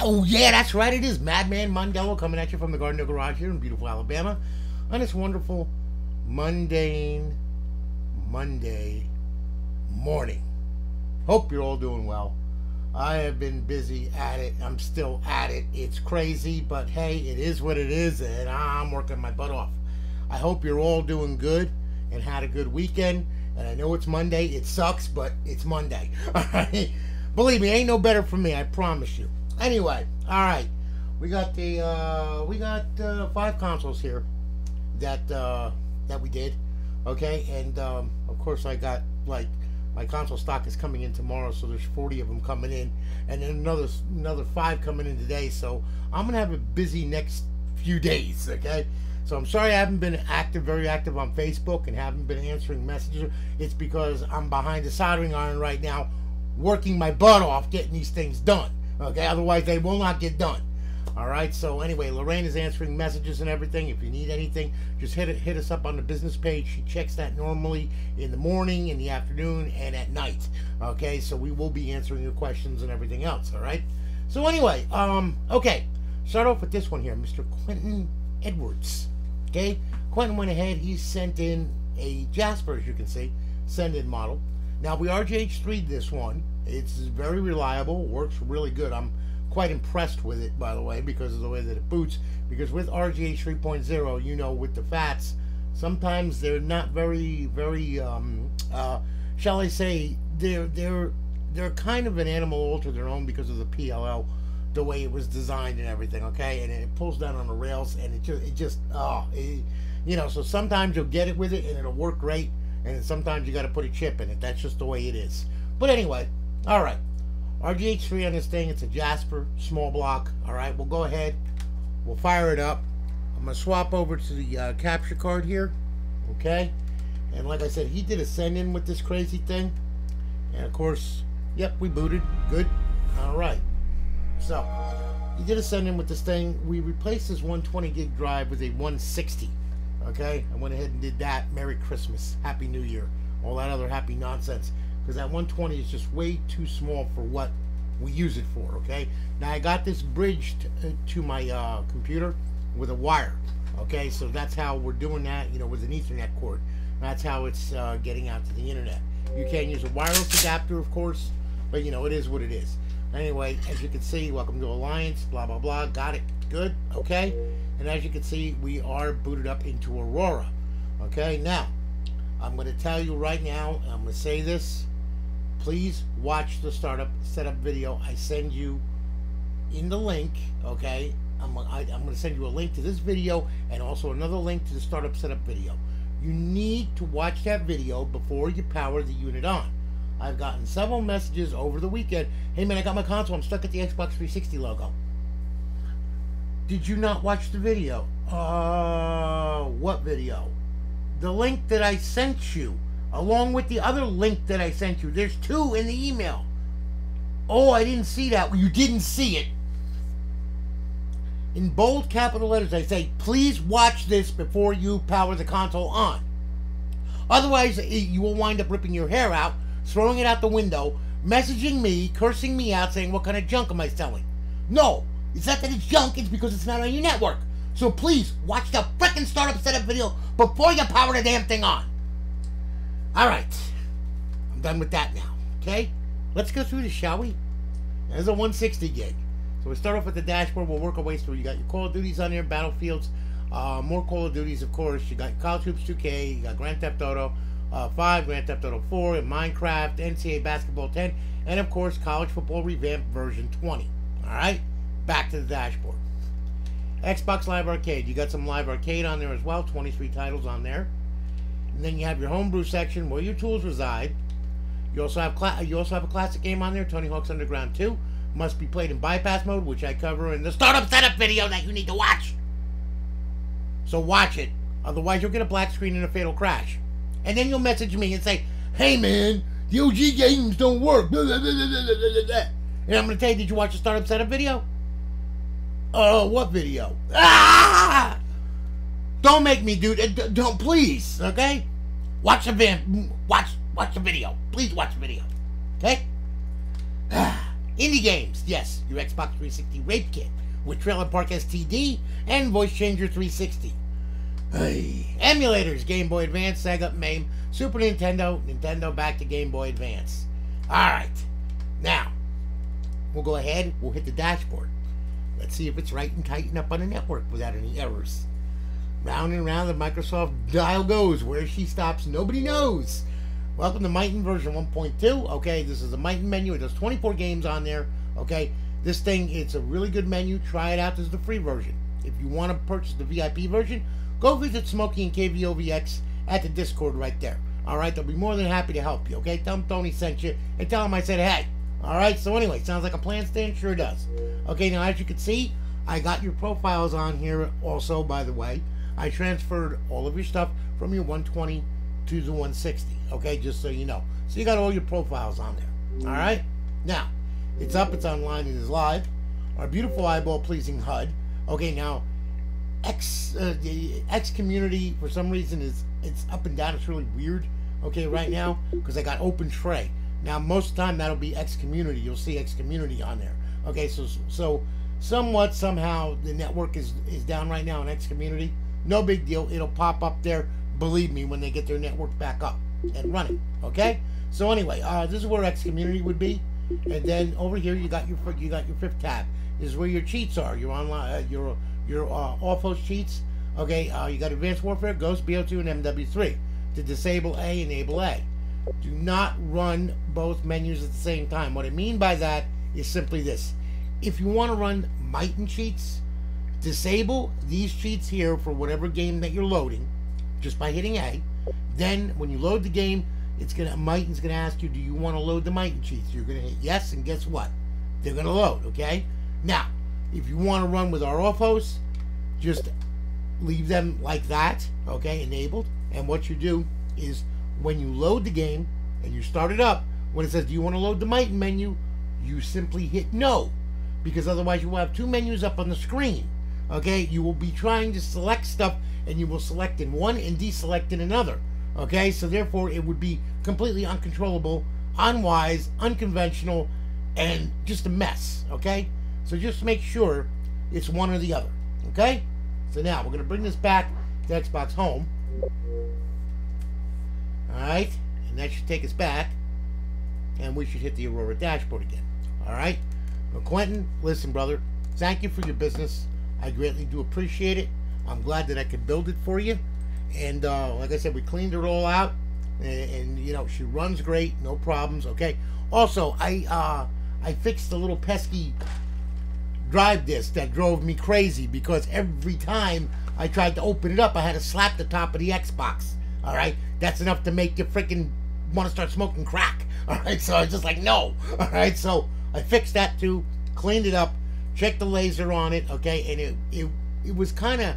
Oh, yeah, that's right. It is Madman Mondello coming at you from the Garden of Garage here in beautiful Alabama on this wonderful mundane Monday morning. Hope you're all doing well. I have been busy at it. I'm still at it. It's crazy, but hey, it is what it is, and I'm working my butt off. I hope you're all doing good and had a good weekend. And I know it's Monday. It sucks, but it's Monday. All right. Believe me, ain't no better for me. I promise you. Anyway, all right. We got 5 consoles here that we did. Okay, and of course I got like my console stock is coming in tomorrow, so there's 40 of them coming in, and then another 5 coming in today. So I'm gonna have a busy next few days. Okay. So I'm sorry I haven't been very active on Facebook and haven't been answering messages. It's because I'm behind the soldering iron right now, working my butt off getting these things done. Okay, otherwise they will not get done. All right. So anyway, Lorraine is answering messages and everything. If you need anything, just hit us up on the business page. She checks that normally in the morning, in the afternoon, and at night. Okay, so we will be answering your questions and everything else. All right. So anyway, okay, start off with this one here, Mr. Quentin Edwards. Okay, Quentin went ahead, he sent in a Jasper, as you can see, send-in model. Now, we Rgh this one. It's very reliable, works really good. I'm quite impressed with it, by the way, because of the way that it boots. Because with Rgh 3.0, you know, with the FATs, sometimes they're not very, shall I say, they're kind of an animal all to their own because of the PLL. The way it was designed and everything, okay, and it pulls down on the rails, and you know, so sometimes you'll get it with it and it'll work great, and sometimes you got to put a chip in it. That's just the way it is. But anyway, all right, Rgh on this thing. It's a Jasper small block. All right, we'll go ahead, we'll fire it up. I'm gonna swap over to the capture card here, okay, and like I said, he did a send in with this crazy thing, and of course, yep, we booted good. All right. So, he did a send-in with this thing. We replaced his 120 gig drive with a 160. Okay? I went ahead and did that. Merry Christmas. Happy New Year. All that other happy nonsense. Because that 120 is just way too small for what we use it for. Okay? Now, I got this bridged to my computer with a wire. Okay? So, that's how we're doing that, you know, with an Ethernet cord. That's how it's getting out to the internet. You can use a wireless adapter, of course. But, you know, it is what it is. Anyway, as you can see, welcome to Alliance, blah, blah, blah. Got it. Good. Okay. And as you can see, we are booted up into Aurora. Okay. Now, I'm going to tell you right now, I'm going to say this. Please watch the startup setup video I send you in the link. Okay. I'm going to send you a link to this video and also another link to the startup setup video. You need to watch that video before you power the unit on. I've gotten several messages over the weekend. Hey man, I got my console. I'm stuck at the Xbox 360 logo. Did you not watch the video? What video? The link that I sent you, along with the other link that I sent you. There's 2 in the email. Oh, I didn't see that. Well, you didn't see it. In bold capital letters, I say, please watch this before you power the console on. Otherwise, you will wind up ripping your hair out, throwing it out the window, messaging me, cursing me out, saying, what kind of junk am I selling? No, it's not that it's junk, it's because it's not on your network. So please, watch the frickin' startup setup video before you power the damn thing on. Alright, I'm done with that now, okay? Let's go through this, shall we? There's a 160 gig. So we start off with the dashboard, we'll work our way through. You got your Call of Duties on there, Battlefields, more Call of Duties, of course. You got College Hoops 2K, you got Grand Theft Auto 5, Grand Theft Auto 4, and Minecraft, NCAA Basketball 10, and of course College Football Revamped version 20. Alright, back to the dashboard. Xbox Live Arcade, you got some Live Arcade on there as well, 23 titles on there. And then you have your homebrew section where your tools reside. You also have a classic game on there, Tony Hawk's Underground 2. Must be played in bypass mode, which I cover in the startup setup video that you need to watch. So watch it, otherwise you'll get a black screen and a fatal crash. And then you'll message me and say, hey man, the OG games don't work. And I'm going to tell you, did you watch the startup setup video? What video? Ah! Don't make me do it. Don't, please, okay? Watch the video. Please watch the video. Okay? Indie games, yes, your Xbox 360 Rape Kit with Trailer Park STD and Voice Changer 360. Emulators, Game Boy Advance, Sega, MAME, Super Nintendo, Nintendo back to Game Boy Advance. Alright, now, we'll go ahead, we'll hit the dashboard. Let's see if it's right and tighten up on the network without any errors. Round and round the Microsoft dial goes. Where she stops, nobody knows. Welcome to Myten version 1.2. Okay, this is the Myten menu. It does 24 games on there. Okay, this thing, it's a really good menu. Try it out. This is the free version. If you want to purchase the VIP version, go visit Smokey and KVOVX at the Discord right there. Alright, they'll be more than happy to help you. Okay, tell them Tony sent you and tell them I said hey. Alright, so anyway, sounds like a plan, Stan? Sure does. Okay, now as you can see, I got your profiles on here also, by the way. I transferred all of your stuff from your 120 to the 160. Okay, just so you know. So you got all your profiles on there. Alright? Now, it's up, it's online, it is live. Our beautiful eyeball-pleasing HUD. Okay, now, the X community, for some reason, it's up and down. It's really weird, okay, right now, because I got open tray. Now, most of the time, that'll be X community. You'll see X community on there. Okay, so somewhat, somehow, the network is down right now in X community. No big deal. It'll pop up there, believe me, when they get their network back up and running. Okay? So anyway, this is where X community would be. And then over here you got your fifth tab. This is where your cheats are. Your online your off-host cheats. Okay, you got Advanced Warfare, Ghost, Bo2, and Mw3. To disable A, enable A. Do not run both menus at the same time. What I mean by that is simply this. If you want to run Myten cheats, disable these cheats here for whatever game that you're loading just by hitting A. Then when you load the game, Myten's gonna ask you, do you want to load the Myten cheats? You're gonna hit yes, and guess what? They're gonna load, okay? Now, if you want to run with our off-hosts, just leave them like that, okay, enabled. And what you do is when you load the game and you start it up, when it says, do you want to load the Myten menu, you simply hit no, because otherwise you will have two menus up on the screen. Okay, you will be trying to select stuff and you will select in one and deselect in another. Okay, so therefore it would be completely uncontrollable, unwise, unconventional, and just a mess. Okay, so just make sure it's one or the other. Okay, so now we're going to bring this back to Xbox Home. Alright, and that should take us back, and we should hit the Aurora dashboard again. Alright, well, Quentin, listen, brother, thank you for your business. I greatly do appreciate it. I'm glad that I could build it for you. And like I said, we cleaned her all out. And you know, she runs great. No problems. Okay. Also, I fixed the little pesky drive disc that drove me crazy, because every time I tried to open it up, I had to slap the top of the Xbox. Alright? That's enough to make you freaking want to start smoking crack. Alright? So I was just like, no. Alright? So I fixed that too. Cleaned it up. Check the laser on it, okay, and it was kind of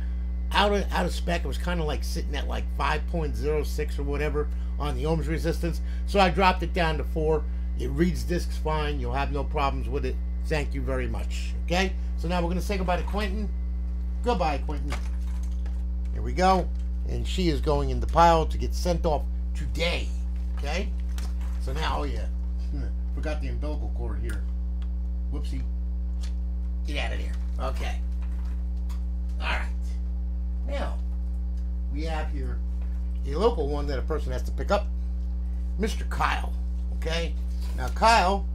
out of spec. It was kind of like sitting at like 5.06 or whatever on the ohms resistance. So I dropped it down to 4. It reads discs fine. You'll have no problems with it. Thank you very much. Okay, so now we're going to say goodbye to Quentin. Goodbye, Quentin. Here we go, and she is going in the pile to get sent off today. Okay, so now, oh yeah, forgot the umbilical cord here. Whoopsie. Get out of there. Okay. Alright. Now, we have here a local one that a person has to pick up. Mr. Kyle. Okay? Now, Kyle,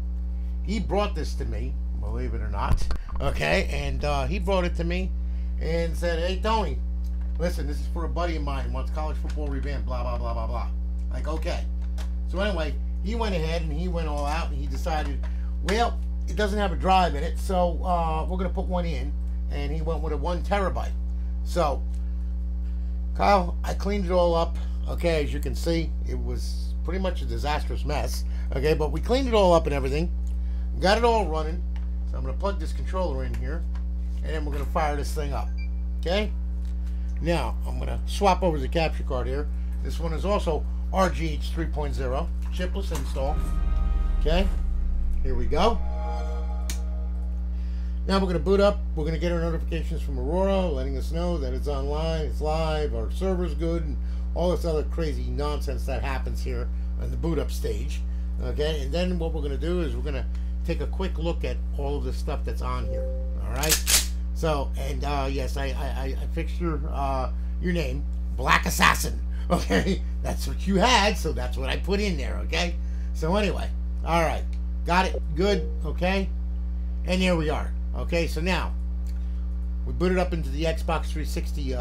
he brought this to me, believe it or not. Okay? And he brought it to me and said, hey, Tony, listen, this is for a buddy of mine who wants college football revamped, blah, blah, blah, blah, blah. Like, okay. So anyway, he went ahead and he went all out and he decided, well, it doesn't have a drive in it, so we're going to put one in, and he went with a 1 terabyte. So, Kyle, I cleaned it all up, okay, as you can see, it was pretty much a disastrous mess, okay, but we cleaned it all up and everything, got it all running, so I'm going to plug this controller in here, and then we're going to fire this thing up, okay? Now, I'm going to swap over the capture card here. This one is also Rgh 3.0, chipless install, okay? Here we go. Now we're going to boot up. We're going to get our notifications from Aurora letting us know that it's online, it's live, our server's good, and all this other crazy nonsense that happens here on the boot up stage. Okay, and then what we're going to do is we're going to take a quick look at all of the stuff that's on here. All right. So, and yes, I fixed your name, Black Assassin. Okay, that's what you had, so that's what I put in there. Okay. So anyway, all right, got it. Good. Okay. And here we are. Okay. So now we boot it up into the Xbox 360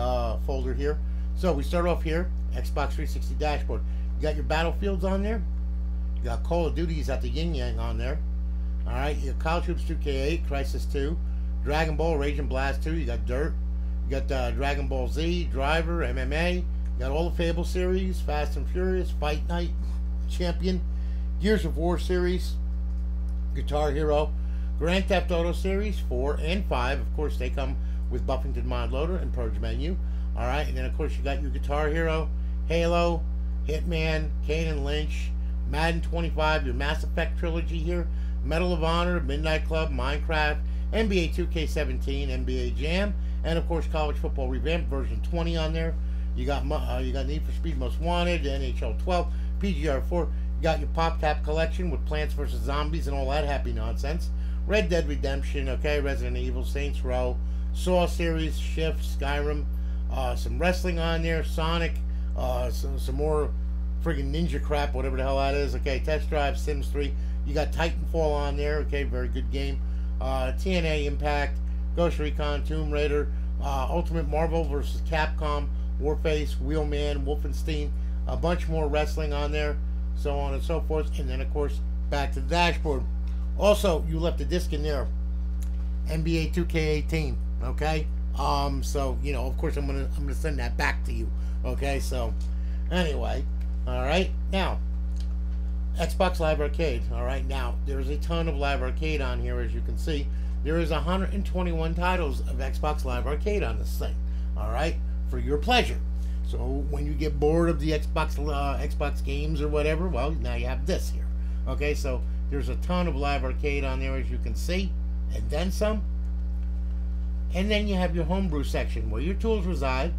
folder here. So we start off here, Xbox 360 dashboard. You got your Battlefields on there. You got Call of Duty's at the yin yang on there. All right, you got College Troops 2K8, Crisis 2, Dragon Ball, Rage and Blast 2. You got Dirt. You got Dragon Ball Z, Driver, MMA. You got all the Fable series, Fast and Furious, Fight Night, Champion, Gears of War series, Guitar Hero, Grand Theft Auto series 4 and 5. Of course, they come with Buffington mod loader and Purge menu. All right, and then of course you got your Guitar Hero, Halo, Hitman, Kane and Lynch, Madden 25, your Mass Effect trilogy here, Medal of Honor, Midnight Club, Minecraft, NBA 2K17, NBA Jam, and of course College Football Revamped version 20 on there. You got Need for Speed Most Wanted, NHL 12, PGR 4. You got your Pop Tap collection with Plants vs Zombies and all that happy nonsense. Red Dead Redemption, okay, Resident Evil, Saints Row, Saw series, Shift, Skyrim, some wrestling on there, Sonic, some more friggin' ninja crap, whatever the hell that is. Okay, Test Drive, Sims 3. You got Titanfall on there. Okay, very good game. TNA Impact, Ghost Recon, Tomb Raider, Ultimate Marvel vs. Capcom, Warface, Wheelman, Wolfenstein, a bunch more wrestling on there, so on and so forth. And then of course back to the dashboard. Also, you left a disc in there, NBA 2K18. Okay, so you know, of course, I'm gonna send that back to you. Okay, so anyway, all right, now Xbox Live Arcade. All right, now there's a ton of Live Arcade on here, as you can see. There is 121 titles of Xbox Live Arcade on this thing. All right, for your pleasure. So when you get bored of the Xbox games or whatever, well, now you have this here. Okay, so there's a ton of Live Arcade on there, as you can see, and then some. And then you have your homebrew section where your tools reside.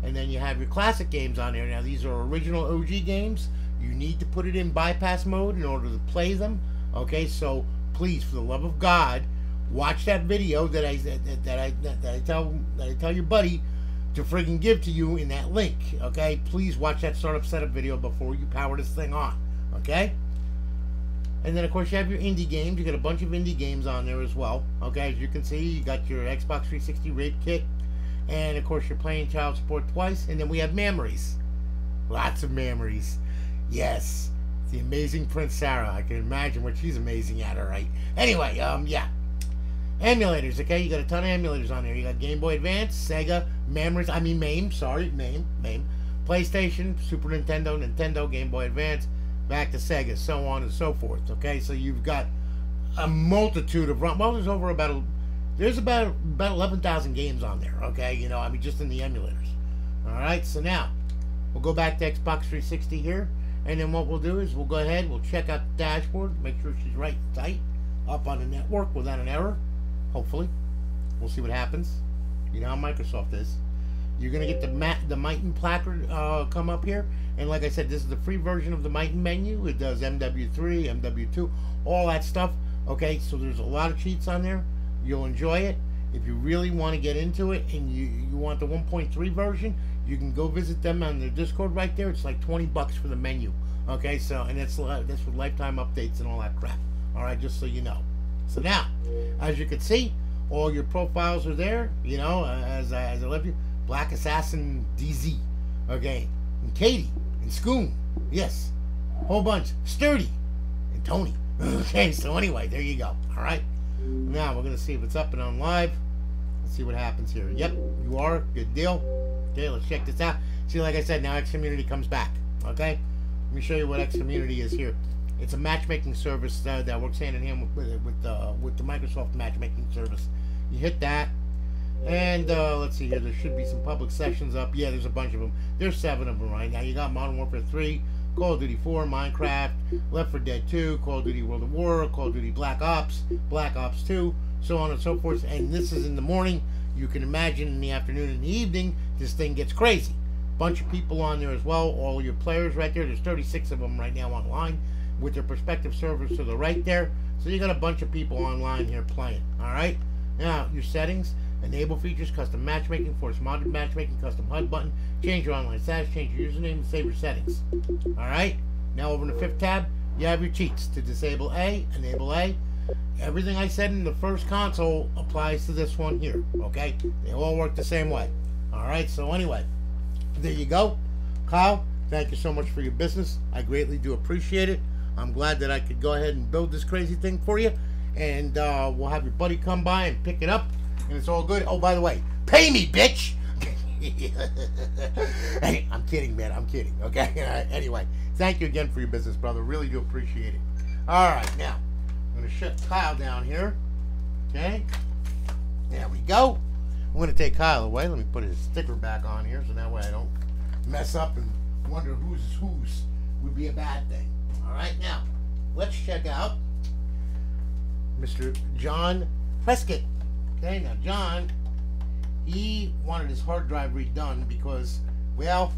And then you have your classic games on there. Now these are original OG games. You need to put it in bypass mode in order to play them. Okay, so please, for the love of God, watch that video that I tell your buddy to friggin' give to you in that link. Okay, please watch that startup setup video before you power this thing on. Okay. And then, of course, you have your indie games. You got a bunch of indie games on there as well. Okay, as you can see, you got your Xbox 360 Rape Kit. And, of course, you're playing Child Support twice. And then we have memories. Lots of memories. Yes. The amazing Prince Sarah. I can imagine what she's amazing at, all right? Anyway, yeah. Emulators, okay? You got a ton of emulators on there. You got Game Boy Advance, Sega, MAME, sorry, MAME. PlayStation, Super Nintendo, Nintendo, Game Boy Advance, back to Sega, so on and so forth. Okay, so you've got a multitude of, well, there's about 11,000 games on there. Okay, you know, I mean, just in the emulators. All right, so now we'll go back to Xbox 360 here, and then what we'll do is we'll go ahead, we'll check out the dashboard, make sure she's right and tight, up on the network without an error. Hopefully, we'll see what happens. You know how Microsoft is. You're gonna get the Myten placard come up here, and like I said, this is the free version of the Myten menu. It does MW3, MW2, all that stuff. Okay, so there's a lot of cheats on there. You'll enjoy it. If you really want to get into it and you want the 1.3 version, you can go visit them on their Discord right there. It's like $20 for the menu. Okay, so and that's with lifetime updates and all that crap. All right, just so you know. So now, as you can see, all your profiles are there. You know, as I left you. Black Assassin DZ, okay, and Katie, and Scoon, yes, whole bunch, Sturdy, and Tony. Okay, so anyway, there you go. All right, now we're gonna see if it's up and on live. Let's see what happens here. Yep, you are. Good deal. Okay, let's check this out. See, like I said, now X Community comes back. Okay, let me show you what X Community is here. It's a matchmaking service that works hand in hand with the Microsoft matchmaking service. You hit that. And let's see here, there should be some public sessions up. Yeah, there's a bunch of them. There's 7 of them right now. You got Modern Warfare 3, Call of Duty 4, Minecraft, Left 4 Dead 2, Call of Duty World at War, Call of Duty Black Ops 2, so on and so forth. And this is in the morning. You can imagine in the afternoon and the evening, this thing gets crazy. Bunch of people on there as well. All your players right there. There's 36 of them right now online. with their prospective servers to the right there. So you got a bunch of people online here playing. Alright? Now, your settings, enable features, custom matchmaking, force modded matchmaking, custom HUD button, change your online status, change your username, and save your settings. Alright? Now over in the 5th tab, you have your cheats. To disable A, enable A. Everything I said in the first console applies to this one here. Okay? They all work the same way. Alright, so anyway, there you go. Kyle, thank you so much for your business. I greatly do appreciate it. I'm glad that I could go ahead and build this crazy thing for you. And we'll have your buddy come by and pick it up. And it's all good. Oh, by the way, pay me, bitch! Hey, I'm kidding, man. I'm kidding. Okay? Anyway, thank you again for your business, brother. Really do appreciate it. Alright, now, I'm going to shut Kyle down here. Okay? There we go. I'm going to take Kyle away. Let me put his sticker back on here so that way I don't mess up and wonder whose is whose. Would be a bad thing. Alright, now, let's check out Mr. John Prescott. Okay, now John, he wanted his hard drive redone because, well,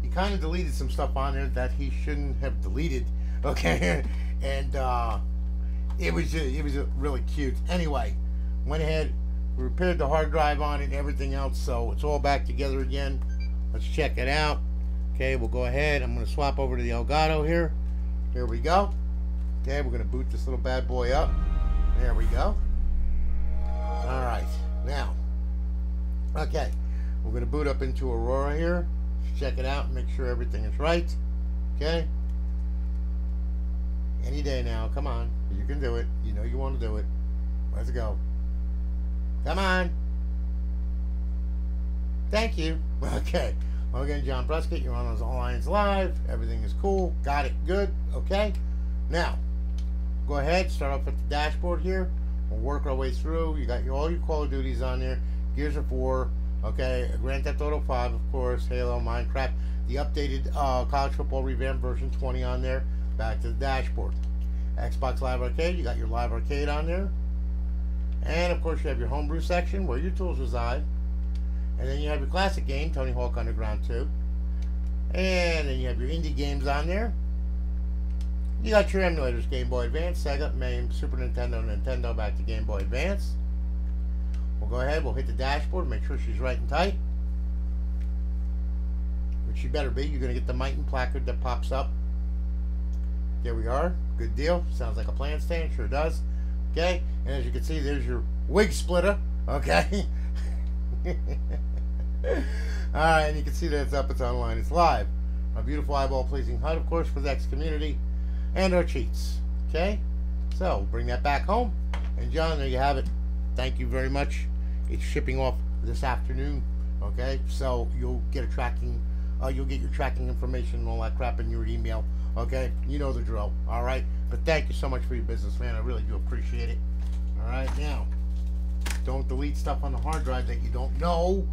he kind of deleted some stuff on there that he shouldn't have deleted. Okay, and it was really cute. Anyway, went ahead, repaired the hard drive on it and everything else, so it's all back together again. Let's check it out. Okay, we'll go ahead. I'm going to swap over to the Elgato here. Here we go. Okay, we're going to boot this little bad boy up. There we go. Alright, now, okay, we're going to boot up into Aurora here. Check it out and make sure everything is right. Okay? Any day now, come on. You can do it. You know you want to do it. Let's go. Come on. Thank you. Okay. Well, again, John Prescott, you're on Alliance Live. Everything is cool. Got it. Good. Okay. Now, go ahead. Start off at the dashboard here. We'll work our way through. You got all your Call of Duties on there. Gears of War. Okay. Grand Theft Auto 5, of course. Halo, Minecraft. The updated College Football Revamped version 20 on there. Back to the dashboard. Xbox Live Arcade. You got your Live Arcade on there. And, of course, you have your homebrew section where your tools reside. And then you have your classic game, Tony Hawk Underground 2. And then you have your indie games on there. You got your emulators, Game Boy Advance, Sega, MAME, Super Nintendo, Nintendo, back to Game Boy Advance. We'll go ahead, we'll hit the dashboard, make sure she's right and tight. Which she better be. You're going to get the Myten placard that pops up. There we are. Good deal. Sounds like a plant stand. Sure does. Okay. And as you can see, there's your wig splitter. Okay. Alright, and you can see that it's up, it's online, it's live. A beautiful eyeball pleasing HUD, of course, for the X community, and our cheats. Okay, so bring that back home, and John, there you have it. Thank you very much. It's shipping off this afternoon. Okay, so you'll get you'll get your tracking information and all that crap in your email. Okay, you know the drill. Alright, but thank you so much for your business, man. I really do appreciate it. Alright, now, don't delete stuff on the hard drive that you don't know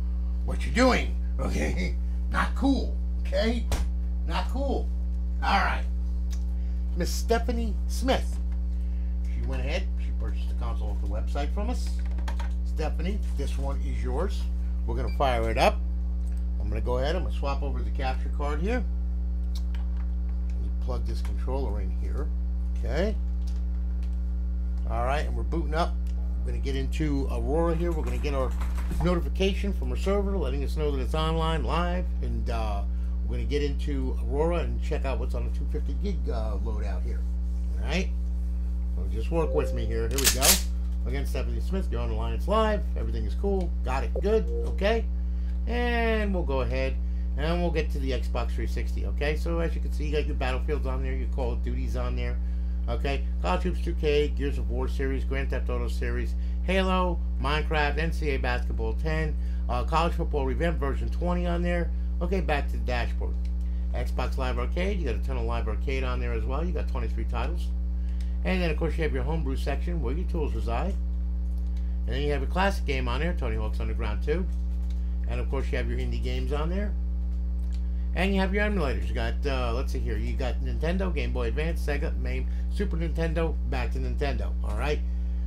what you're doing. Okay? Not cool. Okay? Not cool. Alright. Miss Stephanie Smith. She went ahead. She purchased the console off the website from us. Stephanie, this one is yours. We're going to fire it up. I'm going to go ahead. I'm going to swap over to the capture card here. Let me plug this controller in here. Okay? Alright, and we're booting up. We're going to get into Aurora here. We're going to get our notification from our server letting us know that it's online, live, and we're going to get into Aurora and check out what's on the 250 gig loadout here. Alright? So just work with me here. Here we go. Again, Stephanie Smith, you're on Alliance Live. Everything is cool. Got it. Good. Okay? And we'll go ahead and we'll get to the Xbox 360. Okay? So as you can see, you got your Battlefields on there, your Call of Duties on there. Okay, College Hoops 2K, Gears of War series, Grand Theft Auto series, Halo, Minecraft, NCAA Basketball 10, College Football Revamped version 20 on there. Okay, back to the dashboard. Xbox Live Arcade, you got a ton of Live Arcade on there as well. You got 23 titles. And then, of course, you have your homebrew section where your tools reside. And then you have your classic game on there, Tony Hawk's Underground 2. And, of course, you have your indie games on there. And you have your emulators. You got, let's see here, you got Nintendo, Game Boy Advance, Sega, MAME, Super Nintendo, back to Nintendo. Alright?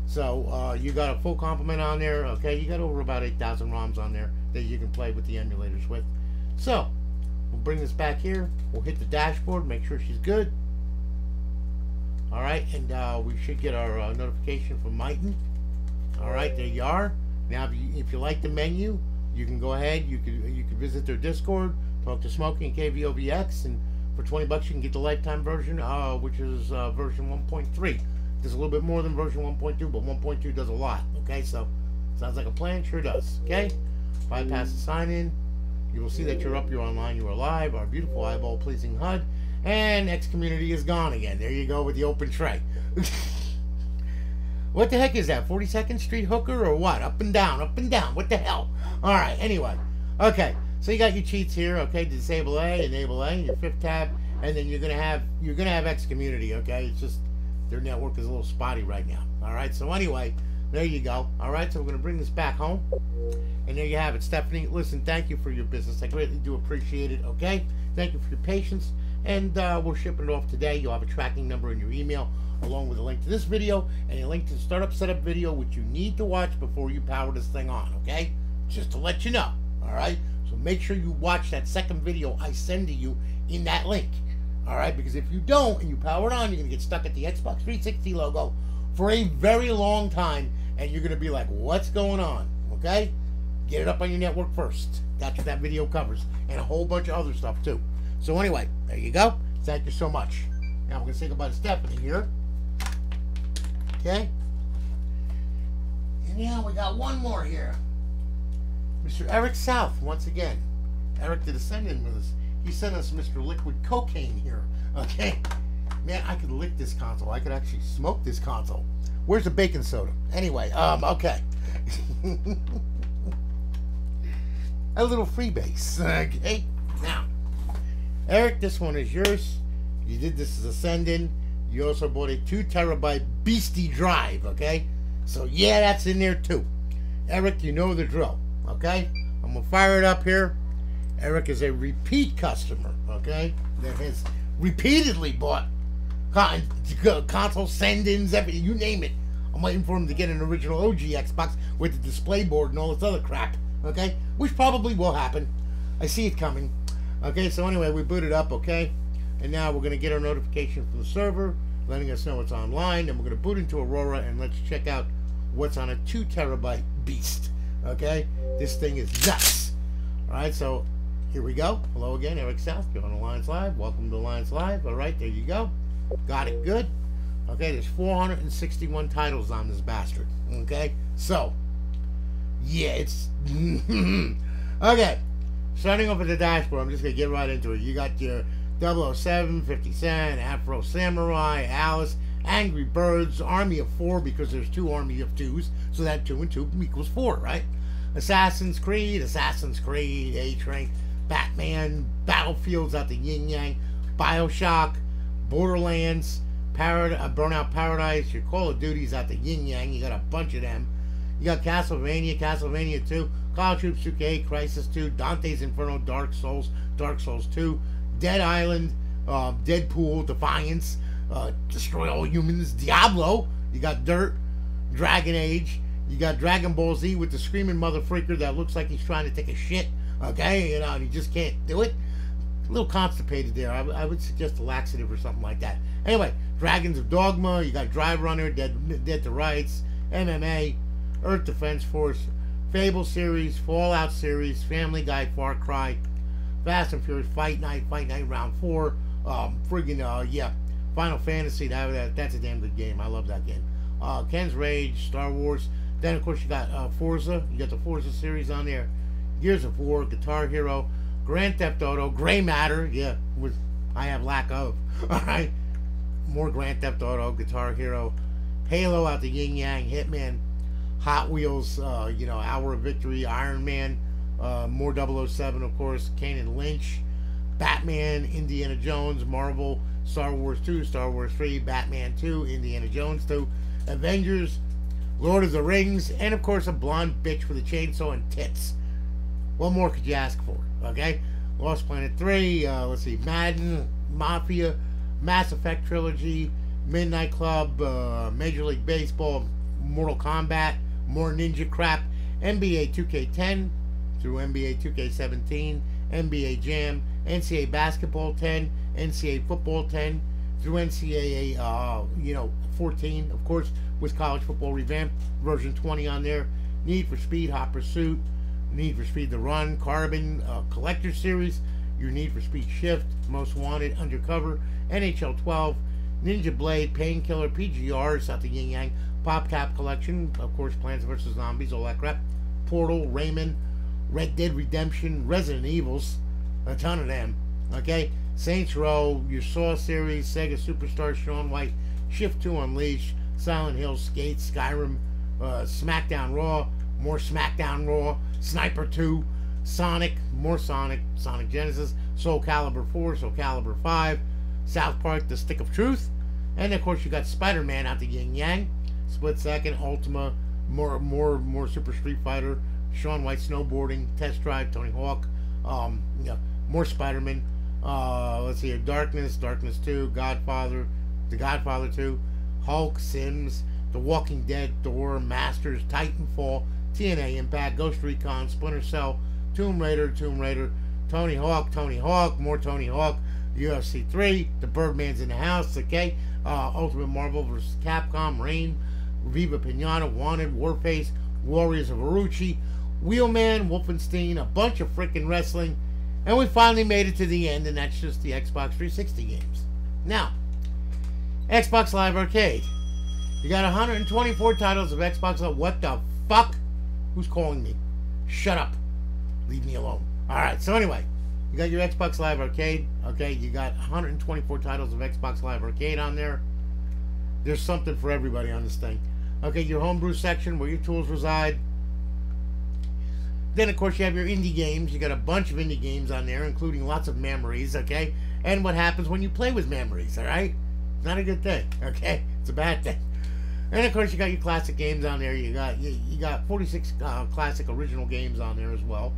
So, you got a full complement on there. Okay? You got over about 8,000 ROMs on there that you can play with the emulators with. So, we'll bring this back here. We'll hit the dashboard, make sure she's good. All right, and we should get our notification from Myten. All right, there you are. Now, if you like the menu, you can go ahead. You can visit their Discord, talk to Smokey and KVOVX, and for $20 you can get the lifetime version, which is version 1.3. There's a little bit more than version 1.2, but 1.2 does a lot. Okay, so sounds like a plan. Sure does. Okay, bypass the sign in. You will see that you're up, you're online, you are live. Our beautiful eyeball pleasing HUD, and X community is gone again. There you go with the open tray. What the heck is that? 42nd Street hooker or what? Up and down, up and down. What the hell? All right. Anyway, okay. So you got your cheats here. Okay, disable A, enable A, your fifth tab, and then you're gonna have X community. Okay, it's just their network is a little spotty right now. All right. So anyway, there you go. All right. So we're gonna bring this back home, and there you have it, Stephanie. Listen, thank you for your business. I greatly do appreciate it. Okay. Thank you for your patience, and we're shipping it off today. You'll have a tracking number in your email, along with a link to this video and a link to the startup setup video, which you need to watch before you power this thing on, okay? Just to let you know, all right? So make sure you watch that second video I send to you in that link, all right? Because if you don't and you power it on, you're going to get stuck at the Xbox 360 logo for a very long time, and you're going to be like, what's going on, okay? Get it up on your network first. That's what that video covers, and a whole bunch of other stuff, too. So anyway, there you go. Thank you so much. Now we're going to say goodbye to Stephanie here. Okay, and now we got one more here. Mr. Eric South, once again. Eric did a send-in with us. He sent us Mr. Liquid Cocaine here. Okay, man, I could lick this console. I could actually smoke this console. Where's the baking soda? Anyway, okay. A little freebase. Okay, now, Eric, this one is yours. You did this as a send-in. You also bought a 2 terabyte beastie drive, okay? So, yeah, that's in there, too. Eric, you know the drill, okay? I'm going to fire it up here. Eric is a repeat customer, okay? That has repeatedly bought console send-ins, everything, you name it. I'm waiting for him to get an original OG Xbox with the display board and all this other crap, okay? Which probably will happen. I see it coming. Okay, so anyway, we booted up, okay? And now we're going to get our notification from the server, letting us know it's online. And we're going to boot into Aurora, and let's check out what's on a 2 terabyte beast. Okay? This thing is nuts. Alright, so here we go. Hello again, Eric South. You're on Alliance Live. Welcome to Alliance Live. Alright, there you go. Got it good. Okay, there's 461 titles on this bastard. Okay? So, yeah, it's... okay. Starting off at the dashboard, I'm just going to get right into it. You got your 007, 50 Cent, Afro Samurai, Alice, Angry Birds, Army of 4, because there's 2 Army of 2s, so that 2 and 2 equals 4, right? Assassin's Creed, A-Train, Batman, Battlefields out the Yin Yang, Bioshock, Borderlands, Burnout Paradise, your Call of Duty's out the Yin Yang, you got a bunch of them. You got Castlevania 2, Call of Duty 2K, Crisis 2, Dante's Inferno, Dark Souls 2, Dead Island, Deadpool, Defiance, Destroy All Humans, Diablo. You got Dirt, Dragon Age. You got Dragon Ball Z with the screaming motherfreaker that looks like he's trying to take a shit. Okay, you know, and he just can't do it. A little constipated there. I would suggest a laxative or something like that. Anyway, Dragons of Dogma. You got Drive Runner, Dead to Rights, MMA, Earth Defense Force, Fable series, Fallout series, Family Guy, Far Cry, Fast and Furious, Fight Night Round 4, yeah, Final Fantasy, that's a damn good game. I love that game. Ken's Rage, Star Wars. Then, of course, you got Forza. You got the Forza series on there. Gears of War, Guitar Hero, Grand Theft Auto, Gray Matter, yeah, which I have lack of. Alright, more Grand Theft Auto, Guitar Hero, Halo out the Yin Yang, Hitman, Hot Wheels, you know, Hour of Victory, Iron Man, more 007, of course, Kane and Lynch, Batman, Indiana Jones, Marvel, Star Wars 2, Star Wars 3, Batman 2, Indiana Jones 2, Avengers, Lord of the Rings, and of course a blonde bitch with a chainsaw and tits. What more could you ask for? Okay, Lost Planet 3, let's see, Madden, Mafia, Mass Effect Trilogy, Midnight Club, Major League Baseball, Mortal Kombat, more ninja crap, NBA 2K10 through NBA 2K17, NBA Jam, NCAA Basketball 10, NCAA Football 10 through NCAA, 14, of course, with college football revamped, version 20 on there. Need for Speed, Hot Pursuit, Need for Speed The Run, Carbon, Collector Series, your Need for Speed Shift, Most Wanted, Undercover, NHL 12, Ninja Blade, Painkiller, PGR, South the Yin Yang, PopCap Collection, of course, Plants vs. Zombies, all that crap, Portal, Rayman, Red Dead Redemption, Resident Evils, a ton of them, okay? Saints Row, your Saw series, Sega Superstar, Shaun White, Shift 2 Unleashed, Silent Hill, Skate, Skyrim, SmackDown Raw, more SmackDown Raw, Sniper 2, Sonic, more Sonic, Sonic Genesis, Soul Calibur 4, Soul Calibur 5, South Park, The Stick of Truth, and of course you got Spider-Man out the Yin Yang, Split Second, Ultima, more Super Street Fighter, Shaun White Snowboarding, Test Drive, Tony Hawk, more Spider-Man, let's see here, Darkness 2, Godfather, The Godfather 2, Hulk, Sims, The Walking Dead, Thor, Masters, Titanfall, TNA Impact, Ghost Recon, Splinter Cell, Tomb Raider, Tony Hawk, more Tony Hawk, UFC 3, The Birdman's in the House, okay, Ultimate Marvel vs. Capcom, Rain, Viva Pinata, Wanted, Warface, Warriors of Orochi, Wheelman, Wolfenstein, a bunch of freaking wrestling, and we finally made it to the end, and that's just the Xbox 360 games. Now, Xbox Live Arcade. You got 124 titles of Xbox Live. What the fuck? Who's calling me? Shut up. Leave me alone. Alright, so anyway, you got your Xbox Live Arcade. Okay, you got 124 titles of Xbox Live Arcade on there. There's something for everybody on this thing. Okay, your homebrew section where your tools reside. Then, of course, you have your indie games. You got a bunch of indie games on there, including lots of memories, okay? And what happens when you play with memories, all right? It's not a good thing, okay? It's a bad thing. And, of course, you got your classic games on there. You got 46 classic original games on there as well.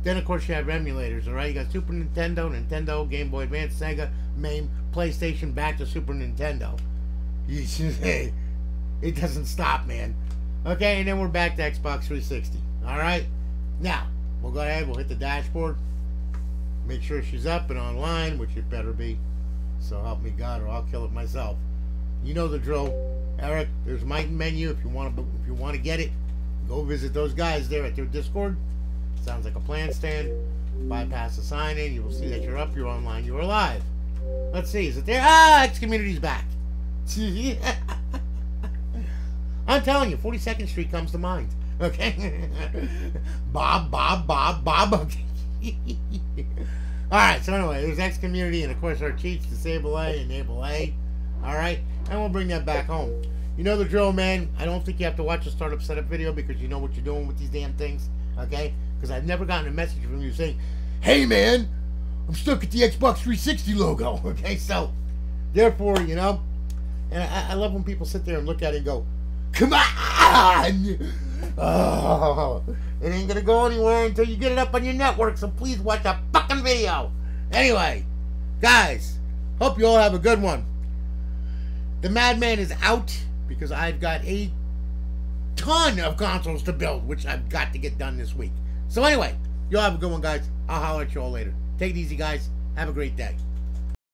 Then, of course, you have emulators, all right? You got Super Nintendo, Game Boy Advance, Sega, MAME, PlayStation, back to Super Nintendo. It doesn't stop, man. Okay, and then we're back to Xbox 360, all right? Now, we'll go ahead, we'll hit the dashboard, make sure she's up and online, which it better be, so help me God, or I'll kill it myself. You know the drill, Eric. There's Myten Menu. If you want to get it, go visit those guys there at their Discord. Sounds like a plan stand. Bypass the sign in. You will see that you're up, you're online, you're live. Let's see, is it there? Ah, X Community's back. I'm telling you, 42nd Street comes to mind. Okay? Bob. Okay. Alright, so anyway, there's X Community, and of course our cheats, disable A, enable A. Alright? And we'll bring that back home. You know the drill, man. I don't think you have to watch a startup setup video because you know what you're doing with these damn things. Okay? Because I've never gotten a message from you saying, hey man, I'm stuck at the Xbox 360 logo. Okay? So, therefore, you know, and I love when people sit there and look at it and go, come on! Oh, it ain't gonna go anywhere until you get it up on your network, so please watch the fucking video. Anyway, guys, hope you all have a good one. The Madman is out because I've got a ton of consoles to build, which I've got to get done this week. So anyway, you all have a good one, guys. I'll holler at you all later. Take it easy, guys. Have a great day.